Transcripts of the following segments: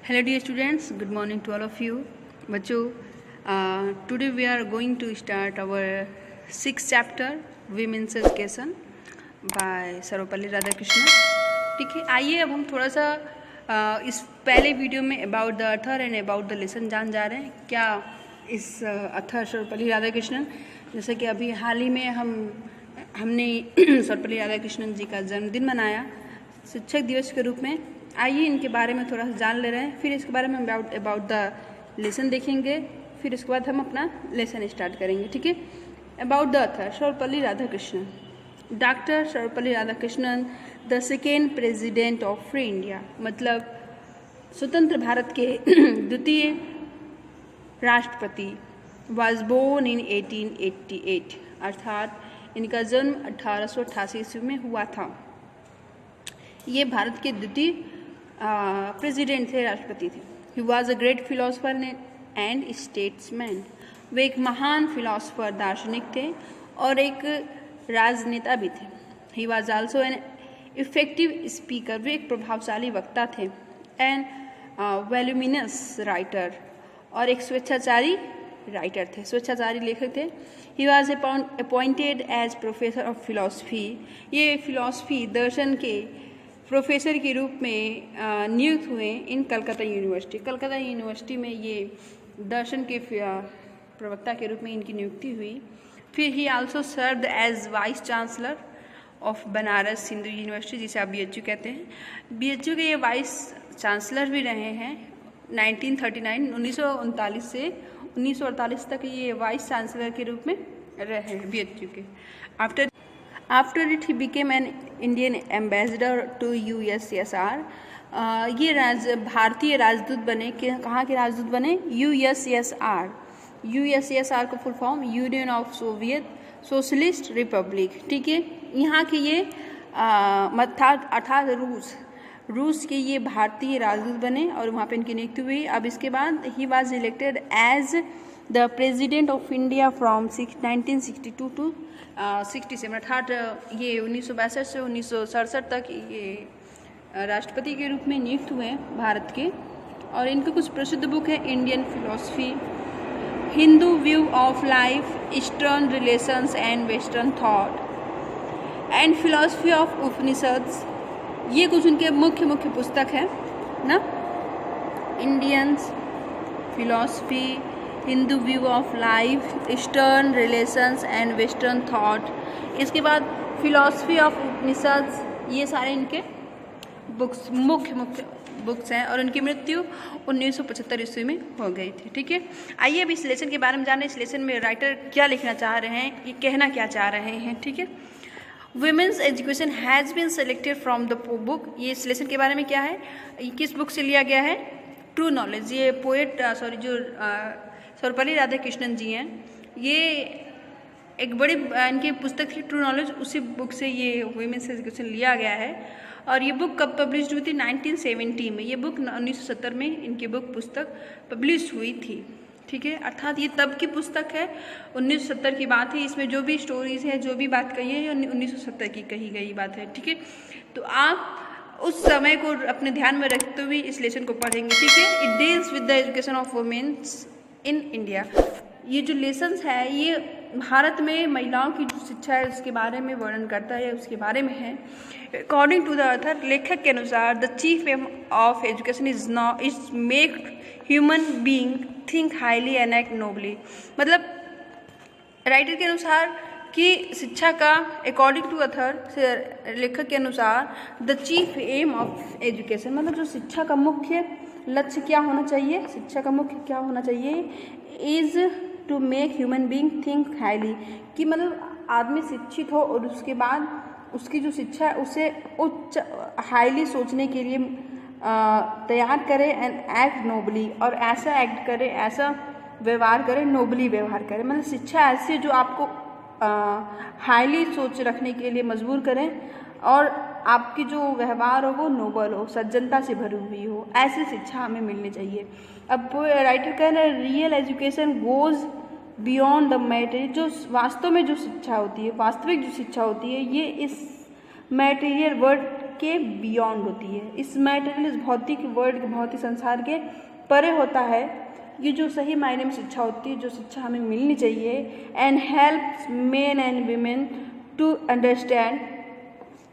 Hello dear students, good morning to all of you. बच्चों, today we are going to start our 6th chapter Women's Education by Sarvepalli Radhakrishnan. ठीक है, आइए अब हम थोड़ा सा इस पहले वीडियो में about the author and about the lesson जान जा रहे हैं. क्या इस ऑथर सर्वपल्ली राधाकृष्णन, जैसे कि अभी हाल ही में हमने सर्वपल्ली राधाकृष्णन जी का जन्मदिन मनाया शिक्षक दिवस के रूप में. आइए इनके बारे में थोड़ा सा जान ले रहे हैं, फिर इसके बारे में अबाउट द लेसन देखेंगे, फिर उसके बाद हम अपना लेसन स्टार्ट करेंगे. ठीक है. About the author Sarvepalli Radhakrishnan. Doctor Sarvepalli Radhakrishnan the second president of free India, मतलब स्वतंत्र भारत के द्वितीय राष्ट्रपति. वॉज बोर्न इन 1888, अर्थात इनका जन्म 1888 ईस्वी में हुआ था. ये भारत के द्वितीय प्रेसिडेंट थे, राष्ट्रपति थे. He was a great philosopher and statesman. वे एक महान फिलोसफर, दार्शनिक थे और एक राजनेता भी थे. He was also an effective speaker. वे एक प्रभावशाली वक्ता थे. एंड वॉल्यूमिनस राइटर, और एक स्वेच्छाचारी राइटर थे, स्वेच्छाचारी लेखक थे. He was appointed as professor of philosophy. ये फिलोसफी, दर्शन के प्रोफेसर के रूप में नियुक्त हुए in Calcutta university. Calcutta university में ये दर्शन के प्रवक्ता के रूप में इनकी नियुक्ति हुई. फिर he also served as vice chancellor of Banaras Hindu university, जिसे आप BHU कहते हैं. BHU के ये वाइस चांसलर भी रहे हैं 1939 से 1948 तक. ये वाइस चांसलर के रूप में रहे हैं BHU के. After it, he became an Indian ambassador to USSR. ये भारतीय राजदूत बने. कहाँ के राजदूत बने? USSR. USSR का full form union of Soviet socialist Republic. ठीक है. यहाँ के ये अर्थात रूस के ये भारतीय राजदूत बने और वहाँ पे इनकी नियुक्ति हुई. अब इसके बाद he was elected as the president of India from 1962 to 67, अर्थात ये 1962 से 1967 तक ये राष्ट्रपति के रूप में नियुक्त हुए भारत के. और इनके कुछ प्रसिद्ध बुक है: Indian philosophy, Hindu view of life, eastern relations and western thought, and philosophy of Upanishads. ये कुछ उनके मुख्य पुस्तक है ना. Indian philosophy, Hindu view of life, eastern relations and western thought. इसके बाद फिलॉसफी ऑफ उपनिषद्स. ये सारे इनके बुक्स मुख्य बुक्स हैं. और उनकी मृत्यु 1975 ईस्वी में हो गई थी. ठीक है. आइए अब इस लेसन के बारे में जानें. इस लेसन में राइटर क्या लिखना चाह रहे हैं, ये कहना क्या चाह रहे हैं. ठीक है. Women's education has been selected from the book. ये इस लेसन के बारे में क्या है, ये किस बुक से लिया गया है? True knowledge. ये पोएट जो सर्वपल्ली राधाकृष्णन जी हैं, ये एक बड़ी इनकी पुस्तक थी ट्रू नॉलेज, उसी बुक से ये वुमेन्स एजुकेशन लिया गया है. और ये बुक कब पब्लिश हुई थी? 1970 में. ये बुक 1970 में इनकी पुस्तक पब्लिश हुई थी. ठीक है. अर्थात ये तब की पुस्तक है, 1970 की बात है. इसमें जो भी स्टोरीज है, जो भी बात कही है, ये 1970 की कही गई बात है. ठीक है. तो आप उस समय को अपने ध्यान में रखते हुए इस लेसन को पढ़ेंगे. ठीक है. It deals with the education of women's in India. ये जो लेसन्स है ये भारत में महिलाओं की जो शिक्षा है उसके बारे में वर्णन करता है, उसके बारे में है. अकॉर्डिंग टू द ऑथर, लेखक के अनुसार, the chief aim of education is make human being think highly and act nobly. मतलब राइटर के अनुसार कि शिक्षा का, अकॉर्डिंग टू ऑथर, लेखक के अनुसार, the chief aim of education, मतलब जो शिक्षा का मुख्य लक्ष्य क्या होना चाहिए, शिक्षा का मुख्य क्या होना चाहिए, is to make human being think highly, कि मतलब आदमी शिक्षित हो और उसके बाद उसकी जो शिक्षा है उसे उच्च हाईली सोचने के लिए तैयार करे. एंड एक्ट नोबली, और ऐसा एक्ट करे, ऐसा व्यवहार करे, नोबली व्यवहार करे. मतलब शिक्षा ऐसी जो आपको हाईली सोच रखने के लिए मजबूर करें और आपकी जो व्यवहार हो वो नोबल हो, सज्जनता से भरी हुई हो. ऐसी शिक्षा हमें मिलनी चाहिए. अब राइटर कह रहे हैं, real education goes beyond the matter. जो वास्तव में जो शिक्षा होती है, वास्तविक जो शिक्षा होती है, ये इस मटेरियल वर्ल्ड के बियॉन्ड होती है। इस मटेरियल, इस भौतिक वर्ल्ड के, भौतिक संसार के परे होता है। ये जो सही मायने में शिक्षा होती है, जो शिक्षा हमें मिलनी चाहिए, and helps men and women to understand,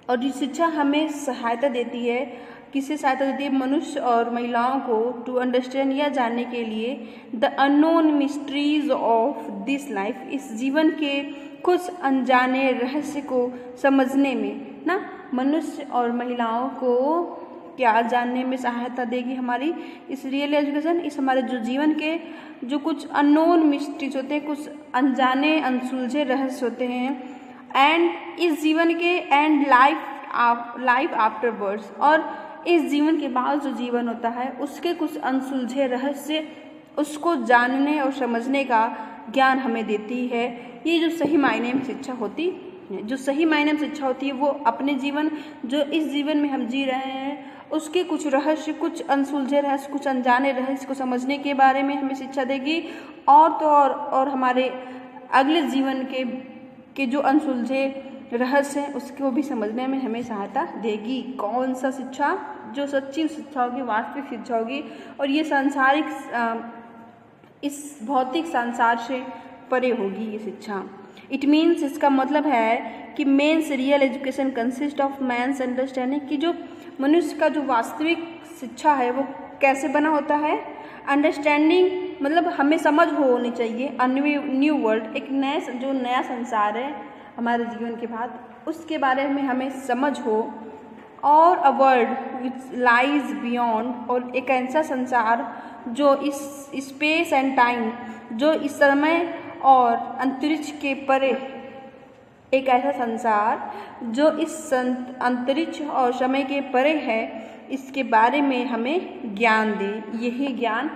और ये शिक्षा हमें सहायता देती है, किससे सहायता देती है? मनुष्य और महिलाओं को टू अंडरस्टैंड, या जानने के लिए the unknown mysteries of this life, इस जीवन के कुछ अनजाने रहस्य को समझने में ना, मनुष्य और महिलाओं को क्या जानने में सहायता देगी हमारी इस रियल एजुकेशन, इस हमारे जो जीवन के जो कुछ अननोन मिस्ट्रीज होते हैं, कुछ अनजाने अनसुलझे रहस्य होते हैं, एंड इस जीवन के एंड लाइफ आफ्टर बर्थ, और इस जीवन के बाद जो जीवन होता है उसके कुछ अनसुलझे रहस्य, उसको जानने और समझने का ज्ञान हमें देती है। ये जो सही मायने में शिक्षा होती है, जो सही मायने में शिक्षा होती है, वो अपने जीवन, जो इस जीवन में हम जी रहे हैं, उसके कुछ रहस्य, कुछ अनसुलझे रहस्य, कुछ अनजाने रहस्य को समझने के बारे में हमें शिक्षा देगी, और तो और हमारे अगले जीवन के जो अनसुलझे रहस्य हैं उसको भी समझने में हमें सहायता देगी। कौन सा शिक्षा? जो सच्ची शिक्षा होगी, वास्तविक शिक्षा होगी, और ये सांसारिक, इस भौतिक संसार से परे होगी ये शिक्षा। इट मीन्स, इसका मतलब है कि men's real education consist of man's understanding, कि जो मनुष्य का जो वास्तविक शिक्षा है वो कैसे बना होता है? अंडरस्टैंडिंग मतलब हमें समझ होनी चाहिए, न्यू वर्ल्ड, एक नया संसार है हमारे जीवन के बाद, उसके बारे में हमें समझ हो, और a world which lies beyond, और एक ऐसा संसार जो इस स्पेस एंड टाइम, जो इस समय और अंतरिक्ष के परे, एक ऐसा संसार जो इस अंतरिक्ष और समय के परे है, इसके बारे में हमें ज्ञान दे। यही ज्ञान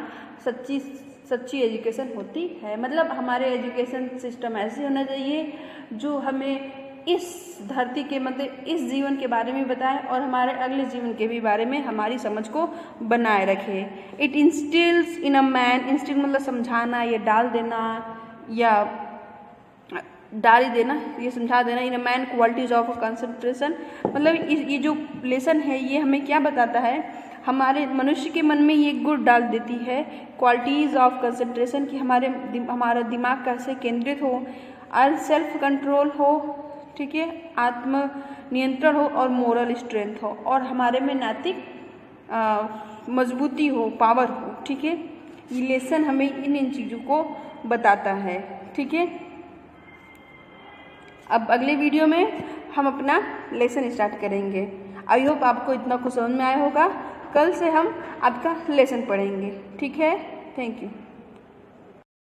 सच्ची एजुकेशन होती है। मतलब हमारे एजुकेशन सिस्टम ऐसे होना चाहिए जो हमें इस धरती के, मतलब इस जीवन के बारे में बताए, और हमारे अगले जीवन के भी बारे में हमारी समझ को बनाए रखे। It instils in a man, instil मतलब समझाना, या डाल देना, या डाल ही देना, ये समझा देना। In a man qualities of concentration, मतलब ये जो लेसन है ये हमें क्या बताता है? हमारे मनुष्य के मन में ये गुण डाल देती है, क्वालिटीज़ ऑफ कंसंट्रेशन, कि हमारा दिमाग कैसे केंद्रित हो, और सेल्फ कंट्रोल हो, ठीक है, आत्म नियंत्रण हो, और मोरल स्ट्रेंथ हो, और हमारे में नैतिक मजबूती हो, पावर हो, ठीक है। ये लेसन हमें इन चीज़ों को बताता है, ठीक है। अब अगले वीडियो में हम अपना लेसन स्टार्ट करेंगे। आई होप आपको इतना कुछ समझ में आया होगा। कल से हम आपका लेसन पढ़ेंगे, ठीक है। Thank you.